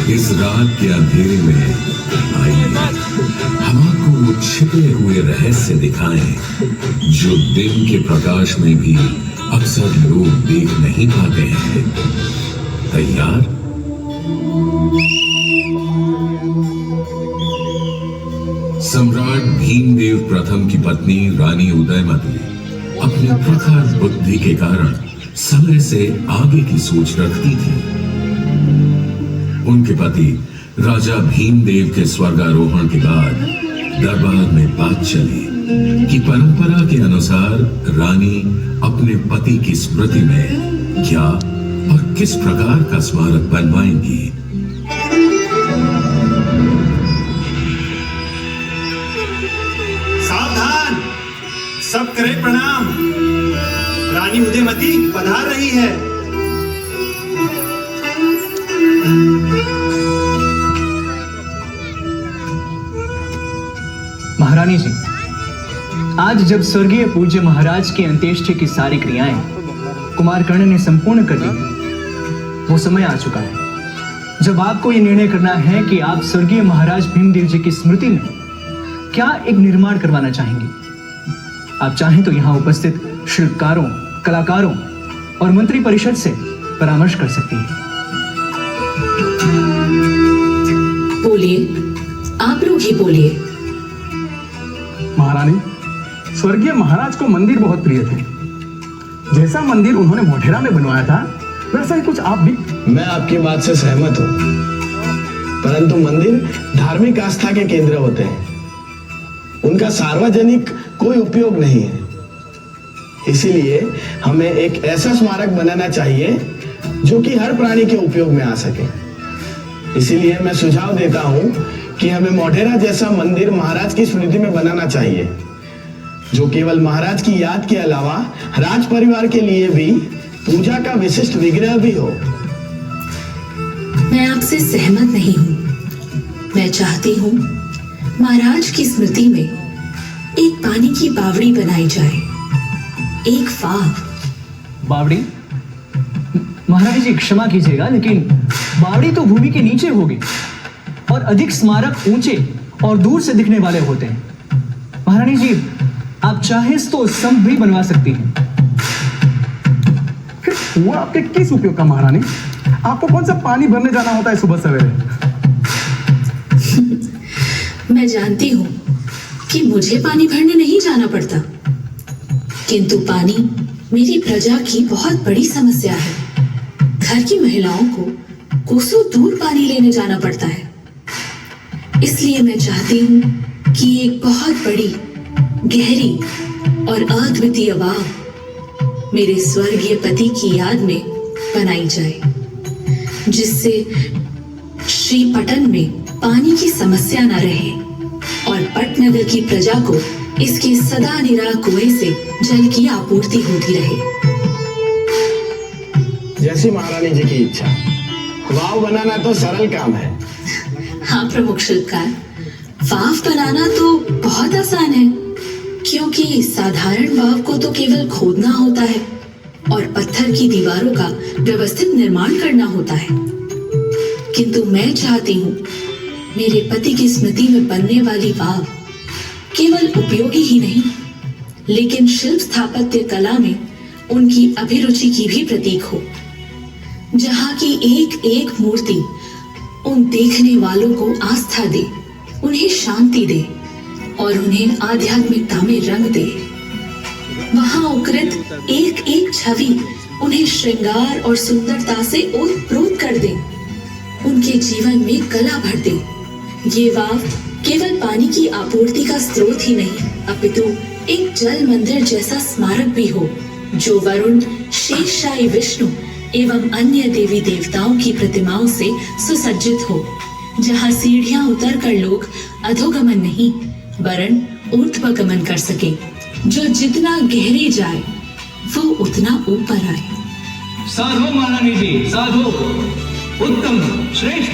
इस रात के अंधेरे में आइए हम आपको वो छिपे हुए रहस्य दिखाएं जो दिन के प्रकाश में भी अक्सर लोग देख नहीं पाते हैं। तैयार? सम्राट भीमदेव प्रथम की पत्नी रानी उदयमती अपनी प्रखर बुद्धि के कारण समय से आगे की सोच रखती थी। उनके पति राजा भीमदेव के स्वर्गारोहण के बाद दरबार में बात चली कि परंपरा के अनुसार रानी अपने पति की स्मृति में क्या और किस प्रकार का स्मारक बनवाएंगी। सावधान, सब करे प्रणाम। रानी उदयमती पधार रही है। महारानी जी, आज जब स्वर्गीय पूज्य महाराज की अंत्येष्टि की सारी क्रियाएं कुमारकर्ण ने संपूर्ण कर दी, वो समय आ चुका है जब आपको ये निर्णय करना है कि आप स्वर्गीय महाराज भीमदेव जी की स्मृति में क्या एक निर्माण करवाना चाहेंगे। आप चाहें तो यहाँ उपस्थित शिल्पकारों, कलाकारों और मंत्री परिषद से परामर्श कर सकती हैं। बोलिए, आप लोग ही बोलिए। महारानी, स्वर्गीय महाराज को मंदिर बहुत प्रिय थे। जैसा मंदिर उन्होंने मोढेरा में बनवाया था वैसा ही कुछ आप भी। मैं आपकी बात से सहमत हूँ, परंतु मंदिर धार्मिक आस्था के केंद्र होते हैं, उनका सार्वजनिक कोई उपयोग नहीं है। इसीलिए हमें एक ऐसा स्मारक बनाना चाहिए जो कि हर प्राणी के उपयोग में आ सके। इसीलिए मैं सुझाव देता हूं कि हमें मोढेरा जैसा मंदिर महाराज की स्मृति में बनाना चाहिए, जो केवल महाराज की याद के अलावा राज परिवार के लिए भी पूजा का विशिष्ट विग्रह भी हो। मैं आपसे सहमत नहीं हूँ। मैं चाहती हूँ महाराज की स्मृति में एक पानी की बावड़ी बनाई जाए, एक फाव। बावड़ी? महारानी जी क्षमा कीजिएगा, लेकिन बावड़ी तो भूमि के नीचे होगी और अधिक स्मारक ऊंचे और दूर से दिखने वाले होते हैं। महारानी जी, आप चाहें तो स्तंभ भी बनवा सकती हैं। फिर वो आपके किस उपयोग का महारानी? आपको कौन सा पानी भरने जाना होता है सुबह सवेरे? मैं जानती हूँ कि मुझे पानी भरने नहीं जाना पड़ता, किंतु पानी मेरी प्रजा की बहुत बड़ी समस्या है। घर की महिलाओं को कोसों दूर पानी लेने जाना पड़ता है। इसलिए मैं चाहती हूँ कि एक बहुत बड़ी, गहरी और अद्वितीय वाव मेरे स्वर्गीय पति की याद में बनाई जाए, जिससे श्रीपटन में पानी की समस्या न रहे और पटनगर की प्रजा को इसके सदा निरा कुएं से जल की आपूर्ति होती रहे। जैसी महारानी जी की इच्छा। वाव बनाना तो सरल काम है। हाँ प्रमुख शिल्पकार, वाव बनाना तो बहुत आसान है, क्योंकि साधारण वाव को तो केवल खोदना होता है और पत्थर की दीवारों का व्यवस्थित निर्माण करना होता है। किंतु मैं चाहती हूँ मेरे पति की स्मृति में बनने वाली वाव केवल उपयोगी ही नहीं, लेकिन शिल्प स्थापत्य कला में उनकी अभिरुचि की भी प्रतीक हो, जहाँ की एक एक मूर्ति उन देखने वालों को आस्था दे, उन्हें शांति दे और उन्हें आध्यात्मिकता में रंग दे। वहां उकृत एक एक छवि उन्हें श्रृंगार और सुंदरता से ओतप्रोत कर दे, उनके जीवन में कला भर दे। ये वाव केवल पानी की आपूर्ति का स्रोत ही नहीं, अपितु एक जल मंदिर जैसा स्मारक भी हो, जो वरुण, शेषशाही विष्णु एवं अन्य देवी देवताओं की प्रतिमाओं से सुसज्जित हो, जहाँ सीढ़ियां उतरकर लोग अधोगमन नहीं वरन ऊर्ध्वगमन कर सके, जो जितना गहरे जाए वो उतना ऊपर आए। साधु महारानी जी, साधु, उत्तम, श्रेष्ठ,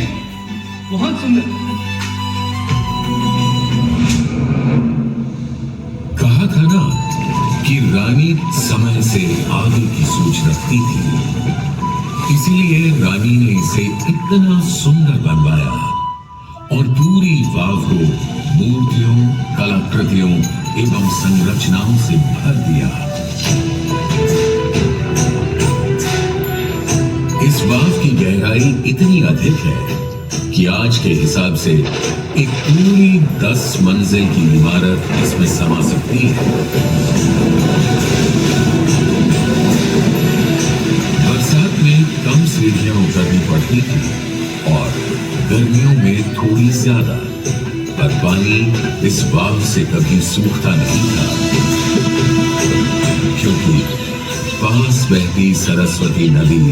बहुत सुंदर। कहा था ना कि रानी समय से आगे की सोच रखती थी। इसीलिए रानी ने इसे इतना सुंदर बनवाया और पूरी वाव को मूर्तियों, कलाकृतियों एवं संरचनाओं से भर दिया। इस वाव की गहराई इतनी अधिक है कि आज के हिसाब से एक पूरी 10 मंजिल की इमारत इसमें समा सकती है। बरसात में कम सीढ़ियां उतरनी पड़ती थी और गर्मियों में थोड़ी ज्यादा, पर पानी इस वाव से कभी सूखता नहीं था, क्योंकि पास बहती सरस्वती नदी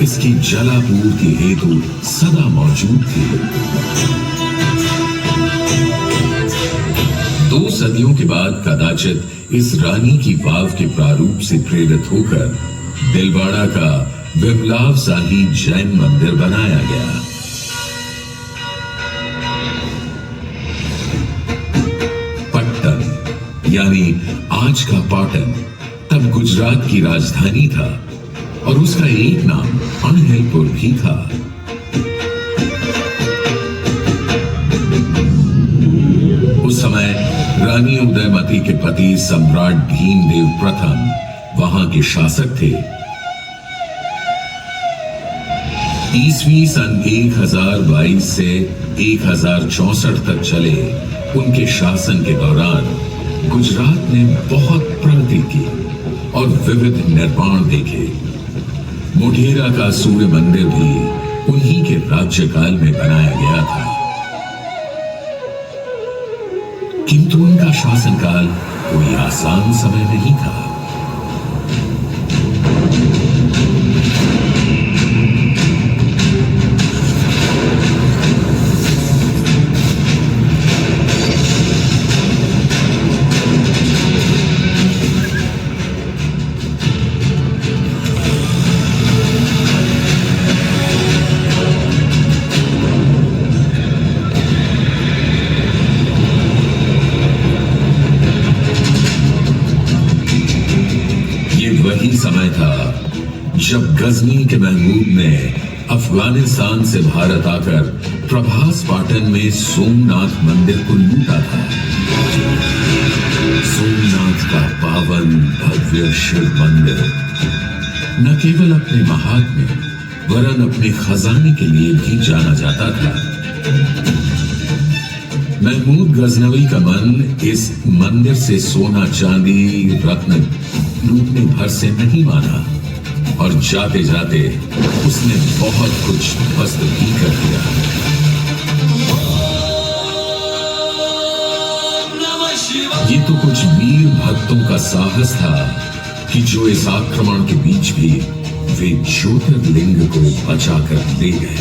इसकी जलापूर्ति हेतु सदा मौजूद थी। 2 सदियों के बाद कदाचित इस रानी की वाव के प्रारूप से प्रेरित होकर दिलवाड़ा का विप्लव शाही जैन मंदिर बनाया गया। पट्टन यानी आज का पाटन तब गुजरात की राजधानी था और उसका एक नाम अनहिलपुर भी था। उस समय रानी उदयमती के पति सम्राट भीमदेव प्रथम वहां के शासक थे। ईस्वी सन 1022 से 1064 तक चले उनके शासन के दौरान गुजरात ने बहुत प्रगति की और विविध निर्माण देखे। मोढेरा का सूर्य मंदिर भी उन्हीं के राज्यकाल में बनाया गया था, किंतु उनका शासनकाल कोई आसान समय नहीं था। समय था जब गजनी के महमूद ने अफगानिस्तान से भारत आकर प्रभास पाटन में सोमनाथ मंदिर को लूटा था। सोमनाथ का पावन भव्य शिव मंदिर न केवल अपने महात्म्य वरन अपने खजाने के लिए भी जाना जाता था। महमूद गजनवी का मन इस मंदिर से सोना चांदी रत्न लूटने भर से नहीं माना और जाते जाते उसने बहुत कुछ ध्वस्त भी कर दिया। ये तो कुछ वीर भक्तों का साहस था कि जो इस आक्रमण के बीच भी वे ज्योतिर्लिंग को बचाकर ले गए।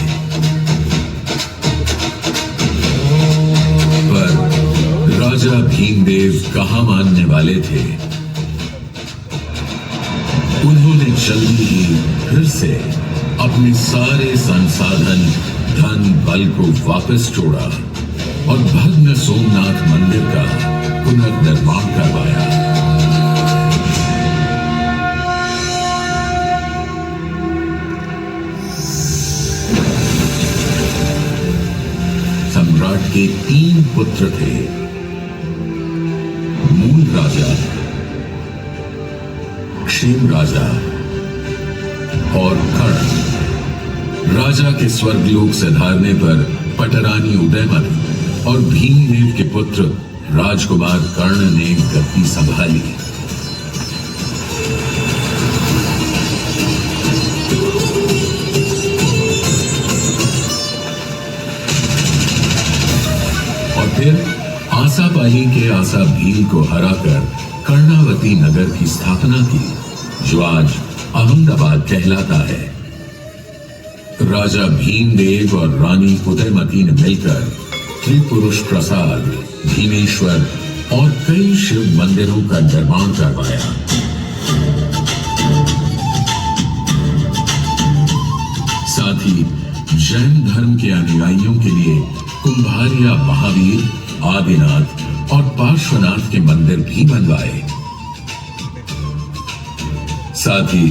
पर राजा भीमदेव कहां मानने वाले थे। उन्होंने जल्दी ही फिर से अपने सारे संसाधन धन बल को वापस जोड़ा और भग्न सोमनाथ मंदिर का पुनर्निर्माण करवाया। सम्राट के 3 पुत्र थे, मूल राजा, क्षेम राजा और कर्ण। राजा के स्वर्गलोक से धारने पर पटरानी उदयमती और भीमदेव के पुत्र राजकुमार कर्ण ने गद्दी संभाली। और फिर आसापाली के आसा भील को हराकर कर्णावती नगर की स्थापना की, जो आज अहमदाबाद कहलाता है। राजा भीमदेव और रानी उदयमती ने मिलकर त्रिपुरुष प्रसाद, भीमेश्वर और कई शिव मंदिरों का निर्माण करवाया। साथ ही जैन धर्म के अनुयायियों के लिए कुंभारिया महावीर, आदिनाथ और पार्श्वनाथ के मंदिर भी बनवाए। साथ ही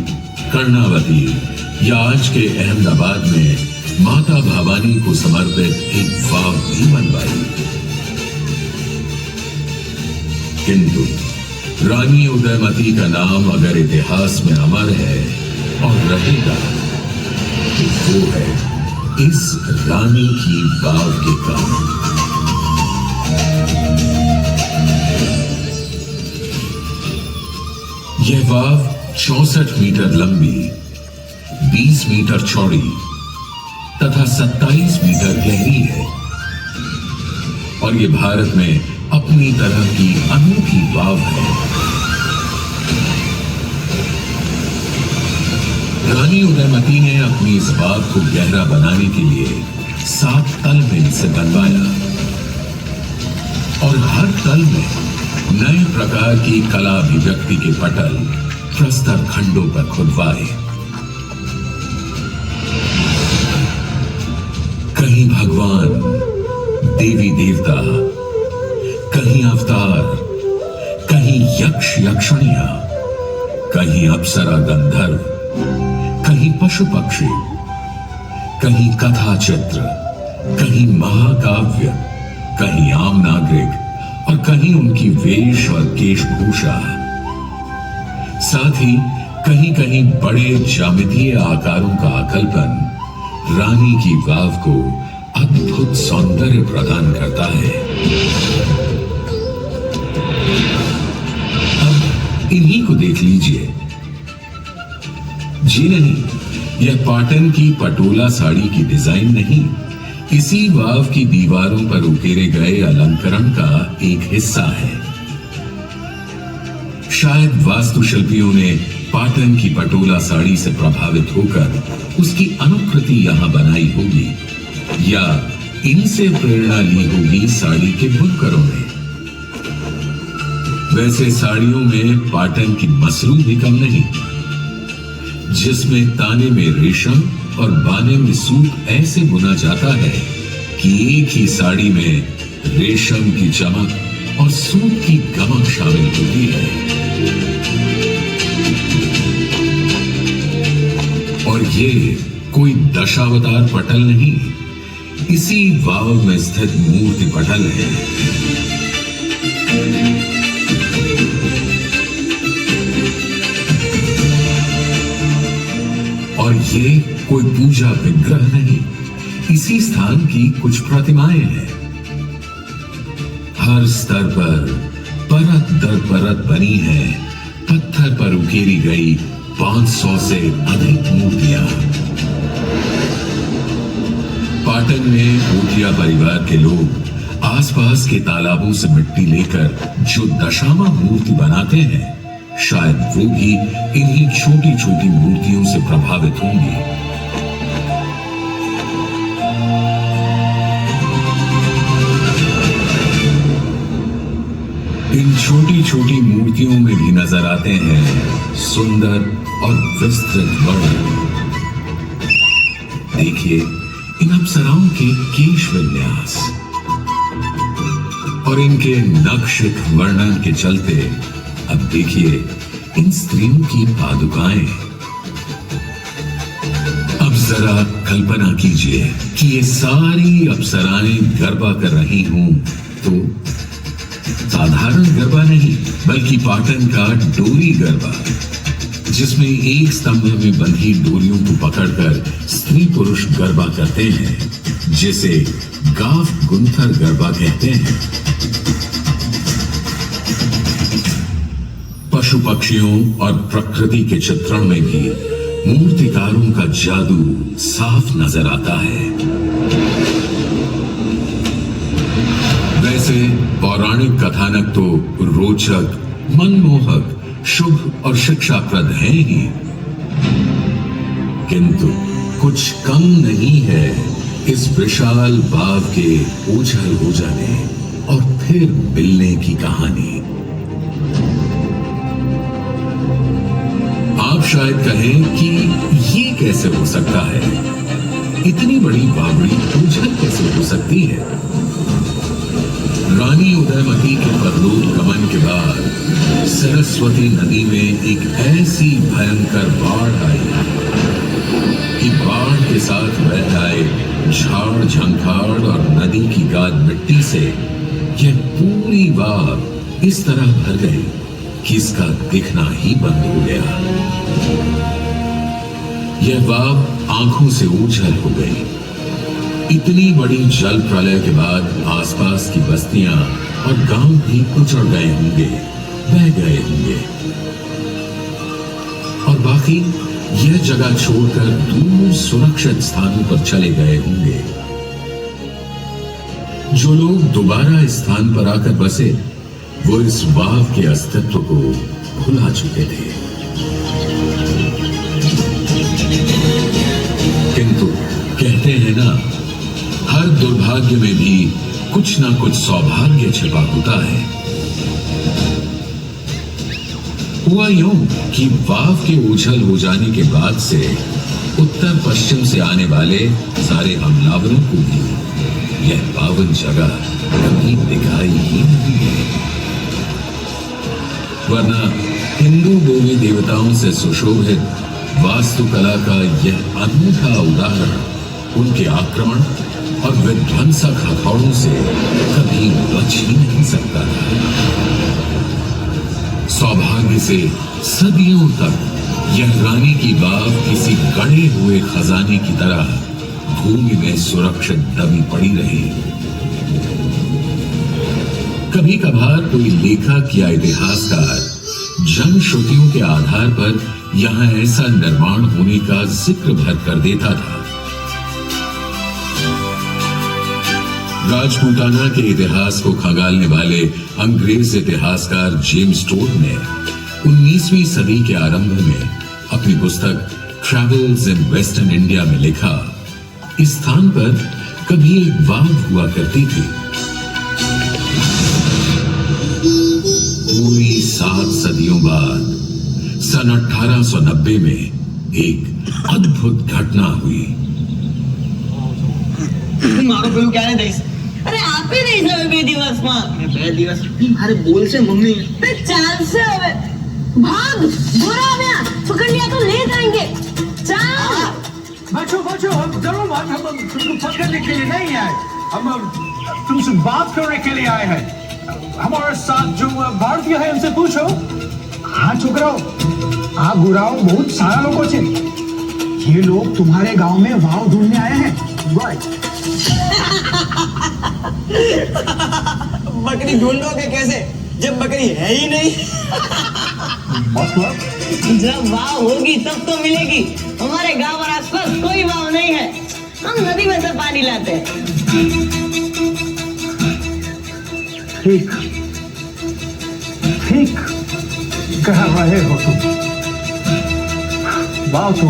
कर्णावती, या आज के अहमदाबाद में माता भवानी को समर्पित एक वाव भी बनवाई। किंतु रानी उदयमती का नाम अगर इतिहास में अमर है और रहेगा तो वो है इस रानी की वाव के कारण। यह वाव 64 मीटर लंबी, 20 मीटर चौड़ी तथा 27 मीटर गहरी है और यह भारत में अपनी तरह की अनूठी वाव है। रानी उदयमती ने अपनी इस वाव को गहरा बनाने के लिए 7 तल में इसे बनवाया और हर तल में नए प्रकार की कला अभिव्यक्ति के पटल प्रस्तर खंडों पर खुदवाए। कहीं भगवान, देवी देवता, कहीं अवतार, कहीं यक्ष यक्षिणियां, कहीं अप्सरा गंधर्व, कहीं पशु पक्षी, कहीं कथा चित्र, कहीं महाकाव्य, कहीं आम नागरिक और कहीं उनकी वेश और केशभूषा। साथ ही कहीं कहीं बड़े ज्यामितीय आकारों का आकल्पन रानी की वाव को अद्भुत सौंदर्य प्रदान करता है। अब इन्हीं को देख लीजिए। जी नहीं, यह पाटन की पटोला साड़ी की डिजाइन नहीं, इसी वाव की दीवारों पर उकेरे गए अलंकरण का एक हिस्सा है। शायद वास्तुशिल्पियों ने पाटन की पटोला साड़ी से प्रभावित होकर उसकी अनुकृति यहां बनाई होगी या इनसे प्रेरणा ली होगी साड़ी के बुनकरों ने। वैसे साड़ियों में पाटन की मसरू भी कम नहीं, जिसमें ताने में रेशम और बाने में सूत ऐसे बुना जाता है कि एक ही साड़ी में रेशम की चमक और सूत की गमक शामिल होती है। और ये कोई दशावतार पटल नहीं, इसी वाव में स्थित मूर्ति पटल है। और ये कोई पूजा विग्रह नहीं, इसी स्थान की कुछ प्रतिमाएं हैं। हर स्तर पर परत दर परत बनी है पत्थर पर उकेरी गई 500 से अधिक मूर्तियां। पाटन में भूटिया परिवार के लोग आसपास के तालाबों से मिट्टी लेकर जो दशामा मूर्ति बनाते हैं, शायद वो भी इन्हीं छोटी छोटी मूर्तियों से प्रभावित होंगी। इन छोटी छोटी मूर्तियों में भी नजर आते हैं सुंदर और विस्तृत वर्णन। देखिए इन अप्सराओं के केश विन्यास और इनके नक्शिक वर्णन के चलते अब देखिए इन स्त्रियों की पादुकाएं। अब जरा कल्पना कीजिए कि ये सारी अप्सराएं गरबा कर रही हों तो साधारण गरबा नहीं, बल्कि पाटन का डोरी गरबा, जिसमें एक स्तंभ में बंधी डोरियों को पकड़कर स्त्री पुरुष गरबा करते हैं, जिसे गाव गुंथर गरबा कहते हैं। पशु पक्षियों और प्रकृति के चित्रण में भी मूर्तिकारों का जादू साफ नजर आता है। वैसे पौराणिक कथानक तो रोचक, मनमोहक, शुभ और शिक्षाप्रद हैं ही, किंतु कुछ कम नहीं है इस विशाल वाव के ओझल हो जाने और फिर मिलने की कहानी। आप शायद कहें कि ये कैसे हो सकता है, इतनी बड़ी बावड़ी ओझल कैसे हो सकती है। रानी उदयमती के परलोक गमन के बाद सरस्वती नदी में एक ऐसी भयंकर बाढ़ आई कि बाढ़ के साथ बह आए झाड़ झंखाड़ और नदी की गाद मिट्टी से यह पूरी वाव इस तरह भर गई कि इसका दिखना ही बंद हो गया। यह वाव आंखों से ओझल हो गई। इतनी बड़ी जल प्रलय के बाद आसपास की बस्तियां और गांव भी उजड़ गए होंगे, बह गए होंगे और बाकी यह जगह छोड़कर दूर सुरक्षित स्थानों पर चले गए होंगे। जो लोग दोबारा इस स्थान पर आकर बसे वो इस वाव के अस्तित्व को भुला चुके थे। किंतु कहते हैं ना, हर दुर्भाग्य में भी कुछ ना कुछ सौभाग्य छिपा होता है। हुआ यूं कि वाव के ओझल हो जाने के बाद से उत्तर पश्चिम से आने वाले सारे हमलावरों को भी यह पावन जगह कभी दिखाई ही नहीं है। वरना हिंदू देवी देवताओं से सुशोभित वास्तुकला का यह अनूठा उदाहरण उनके आक्रमण और विध्वंसक हथौड़ों से कभी बच ही नहीं सकता था। सौभाग्य से सदियों तक यह रानी की वाव किसी गड़े हुए खजाने की तरह भूमि में सुरक्षित दबी पड़ी रही। कभी कभार कोई लेखक या इतिहासकार जनश्रुतियों के आधार पर यहां ऐसा निर्माण होने का जिक्र भर कर देता था। राजपूताना के इतिहास को खंगालने वाले अंग्रेज इतिहासकार जेम्स टोड ने 19वीं सदी के आरंभ में अपनी पुस्तक ट्रैवल्स इन वेस्टर्न इंडिया में लिखा, इस स्थान पर कभी एक वाव हुआ करती थी। पूरी 7 सदियों बाद सन 1890 में एक अद्भुत घटना हुई। मारो पेલું ક્યારે દઈશ? અરે આપી દઈશ હવે 2 દિવસમાં. 2 દિવસ મારે બોલશે મમ્મી. તે ચાલશે હવે. ભાગ ભોરાવ્યા પકડ્યા તો ले जाएंगे. ચાલ. बच्चों हम जरूर हम तुमको पकड़ने के लिए नहीं आए, हम तुमसे बात करने के लिए आए हैं। हमारे साथ जो भारतीय है उनसे पूछो। हाँ छोकराओ, आ गुराओ बहुत सारा लोगों से, ये लोग तुम्हारे गांव में वाव ढूंढने आए हैं। बकरी ढूंढोगे कैसे जब बकरी है ही नहीं? मतलब जब वाव होगी तब तो मिलेगी। हमारे गांव और आसपास कोई वाव नहीं है, हम नदी में से पानी लाते हैं। ठीक ठीक कह रहे हो तुम। वाव तो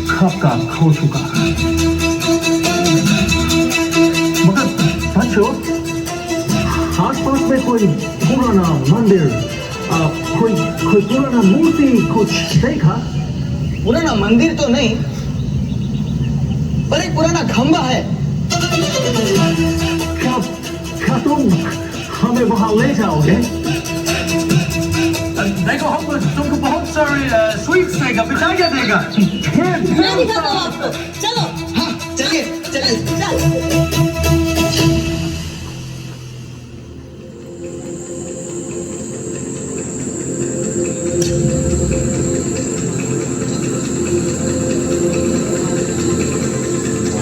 कब का खो चुका है, मगर बच्चों आसपास में कोई पुराना मंदिर, कोई पुराना मूर्ति कुछ देखा? पुराना मंदिर तो नहीं, पर एक पुराना खंबा है। क्या तुम हमें वहां ले जाओगे? देखो हम तुमको बहुत सारे स्वीट्स देगा, मिठाइयाँ देगा। मैं दिखाता हूँ आपको, चलो। हाँ चलिए चलिए। चल।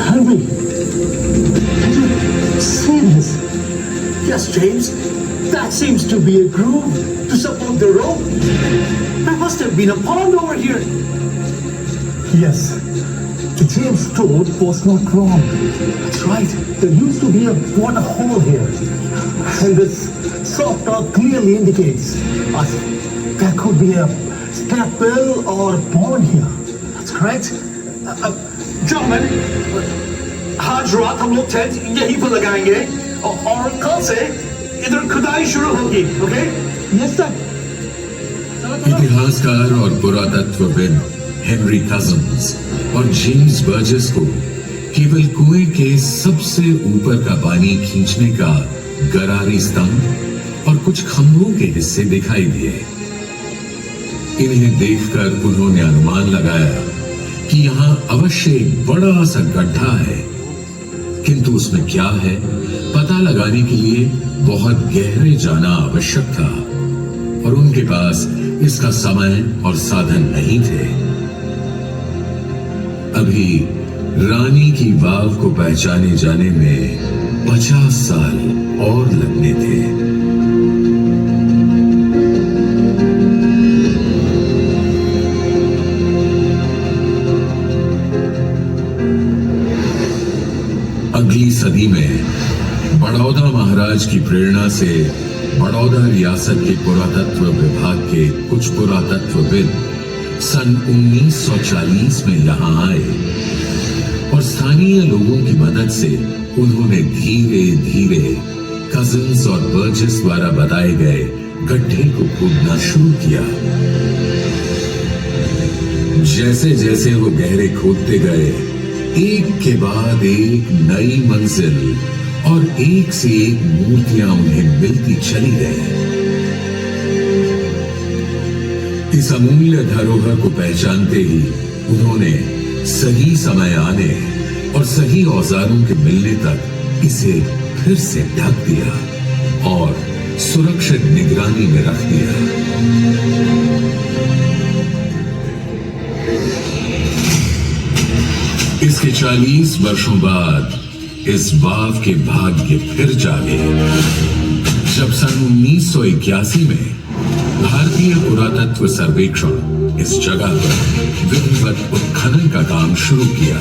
Henry, did you see this? Yes, James. That seems to be a groove to support the rope. There must have been a pond over here. Yes, the James Toad was not wrong. That's right. There used to be a water hole here. And this soft rock clearly indicates us there could be a step well or pond here. That's correct. Gentlemen, आज रात हम लोग tent यहीं पर लगाएंगे और कल से इधर खुदाई शुरू होगी। ओके? Yes sir. इतिहासकार और पुरातत्वविद हेनरी कजिन्स और जेम्स बर्जेस को केवल कुएं के सबसे ऊपर का पानी खींचने का गरारी स्तंभ और कुछ खंभों के हिस्से दिखाई दिए। इन्हें देखकर उन्होंने अनुमान लगाया कि यहां अवश्य एक बड़ा सा गड्ढा है, किंतु उसमें क्या है पता लगाने के लिए बहुत गहरे जाना आवश्यक था और उनके पास इसका समय और साधन नहीं थे। अभी रानी की वाव को पहचाने जाने में 50 साल और लगने थे। अगली सदी में बड़ौदा महाराज की प्रेरणा से बड़ौदा रियासत के पुरातत्व विभाग के कुछ पुरातत्वविद सन 1940 में यहां आए और स्थानीय लोगों की मदद से उन्होंने धीरे धीरे कजिन्स और बर्जेस द्वारा बताए गए गड्ढे को खोदना शुरू किया। जैसे जैसे वो गहरे खोदते गए, एक के बाद एक नई मंजिल और एक से एक मूर्तियां उन्हें मिलती चली गई। इस अमूल्य धरोहर को पहचानते ही उन्होंने सही समय आने और सही औजारों के मिलने तक इसे फिर से ढक दिया और सुरक्षित निगरानी में रख दिया। इसके 40 वर्षों बाद इस वाव के भाग्य फिर जागे जब सन 1981 में भारतीय पुरातत्व सर्वेक्षण इस जगह पर विधिवत उत्खनन का काम शुरू किया।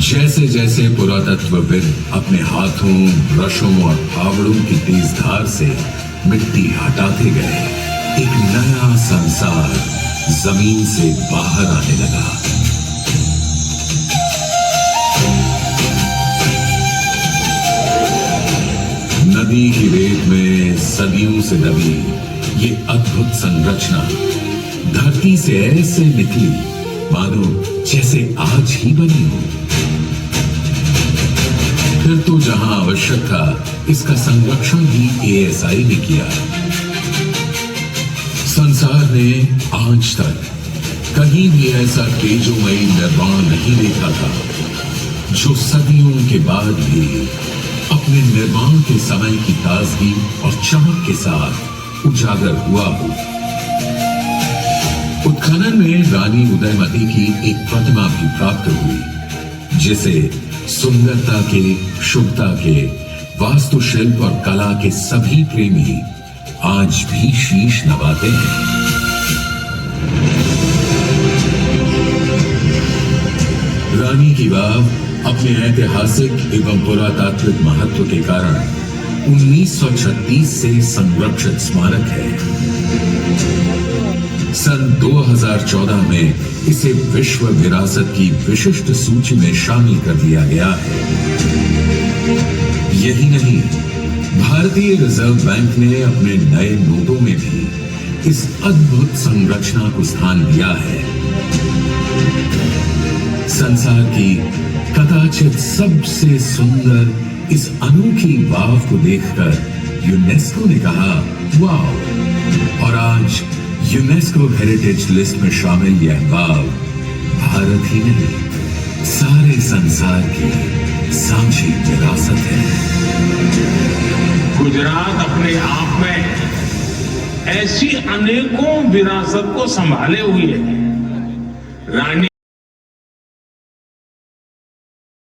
जैसे जैसे पुरातत्वविद अपने हाथों, ब्रशों और फावड़ों की तेज धार से मिट्टी हटाते गए, एक नया संसार जमीन से बाहर आने लगा। नदी की रेत में सदियों से दबी ये अद्भुत संरचना धरती से ऐसे निकली मानो जैसे आज ही बनी हो। फिर तो जहां आवश्यक था इसका संरक्षण भी एएसआई ने किया। संसार ने आज तक कहीं भी ऐसा तेजोमयी निर्माण नहीं देखा था जो सदियों के बाद भी अपने निर्माण के समय की ताजगी और चमक के साथ उजागर हुआ हो। उत्खनन में रानी उदयमती की एक प्रतिमा भी प्राप्त हुई जिसे सुंदरता के, शुभता के, वास्तुशिल्प और कला के सभी प्रेमी आज भी शीश नवाते हैं। रानी की वाव अपने ऐतिहासिक एवं पुरातात्विक महत्व के कारण 1936 से संरक्षित स्मारक है। सन 2014 में इसे विश्व विरासत की विशिष्ट सूची में शामिल कर दिया गया है। यही नहीं, भारतीय रिजर्व बैंक ने अपने नए नोटों में भी इस अद्भुत संरचना को स्थान दिया है। संसार की कदाचित सबसे सुंदर इस अनोखी वाव को देखकर यूनेस्को ने कहा वाव, और आज यूनेस्को हेरिटेज लिस्ट में शामिल यह वाव भारत ही नहीं सारे संसार की साझी विरासत है। गुजरात अपने आप में ऐसी अनेकों विरासत को संभाले हुए है। रानी